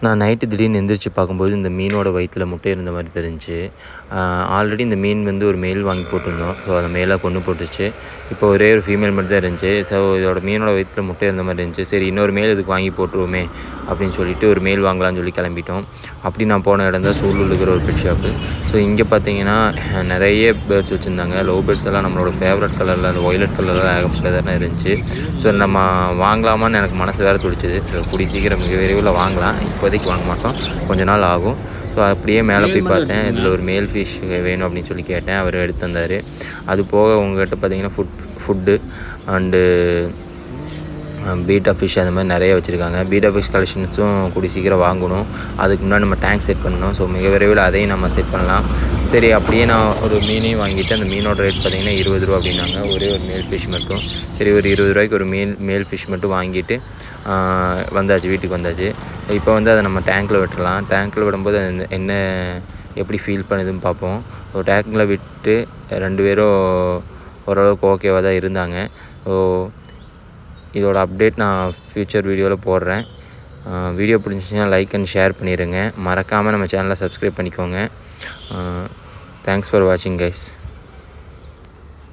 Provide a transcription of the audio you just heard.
நான் நைட்டு திடீர்னு எந்திரிச்சு பார்க்கும்போது இந்த மீனோட வயிற்றில் முட்டை இருந்த மாதிரி தெரிஞ்சுச்சு. ஆல்ரெடி இந்த மீன் வந்து ஒரு மேல் வாங்கி போட்டிருந்தோம். ஸோ அதை மேலாக கொன்று போட்டுருச்சு. இப்போ ஒரே ஒரு ஃபீமேல் மட்டும் தான் இருந்துச்சு. ஸோ இதோட மீனோட வயிற்றில் முட்டை இருந்த மாதிரி இருந்துச்சு. சரி இன்னொரு மேல் இதுக்கு வாங்கி போட்டுருவோமே அப்படின்னு சொல்லிட்டு ஒரு மேல் வாங்கலாம்னு சொல்லி கிளம்பிட்டோம். அப்படி நான் போன இடம் தான் சூலூரில் இருக்கிற ஒரு பெட் ஷாப்பு. ஸோ இங்கே பார்த்தீங்கன்னா நிறைய பேர்ட்ஸ் வச்சுருந்தாங்க. லவ் பேர்ட்ஸ் எல்லாம் நம்மளோட ஃபேவரட் கலரில் அந்த ஒய்லட் கலரில் ஏகப்பட்டதாக இருந்துச்சு. ஸோ நம்ம வாங்கலாமான்னு எனக்கு மனசு வேறு துடிச்சிது. ஸோ கூடிய சீக்கிரம் மிக விரைவில் வாங்கலாம். இப்போதைக்கு வாங்க மாட்டோம், கொஞ்ச நாள் ஆகும். ஸோ அப்படியே மேலே போய் பார்த்தேன். இதில் ஒரு மேல் ஃபிஷ் வேணும் அப்படின்னு சொல்லி கேட்டேன். அவர் எடுத்து வந்தார். அது போக உங்கள்கிட்ட பார்த்தீங்கன்னா ஃபுட்டு அண்டு பீட்டா ஃபிஷ் அந்த மாதிரி நிறைய வச்சுருக்காங்க. பீட்டா ஃபிஷ் கலெக்ஷன்ஸும் கூடிய சீக்கிரம் வாங்கணும். அதுக்கு முன்னாடி நம்ம டேங்க் செட் பண்ணணும். ஸோ மிக விரைவில் அதையும் நம்ம செட் பண்ணலாம். சரி அப்படியே நான் ஒரு மீனையும் வாங்கிட்டு அந்த மீனோட ரேட் பார்த்திங்கன்னா 20 ரூபா அப்படின்னாங்க. ஒரே ஒரு மேல் ஃபிஷ் மட்டும். சரி ஒரு 20 ரூபாய்க்கு ஒரு மேல் ஃபிஷ் மட்டும் வாங்கிட்டு வந்தாச்சு, வீட்டுக்கு வந்தாச்சு. இப்போ வந்து அதை நம்ம டேங்க்கில் விட்டுடலாம். டேங்க்கில் விடும்போது என்ன எப்படி ஃபீல் பண்ணுதுன்னு பார்ப்போம். ஸோ டேங்க்கில் விட்டு 2 பேரும் ஓரளவுக்கு ஓகேவாக தான் இருந்தாங்க. ஸோ இதோட அப்டேட் நான் ஃப்யூச்சர் வீடியோவில் போடுறேன். வீடியோ பிடிச்சிச்சின்னா லைக் அண்ட் ஷேர் பண்ணிடுங்க. மறக்காமல் நம்ம சேனலை சப்ஸ்கிரைப் பண்ணிக்கோங்க. தேங்க்ஸ் ஃபார் வாட்சிங் கைஸ்.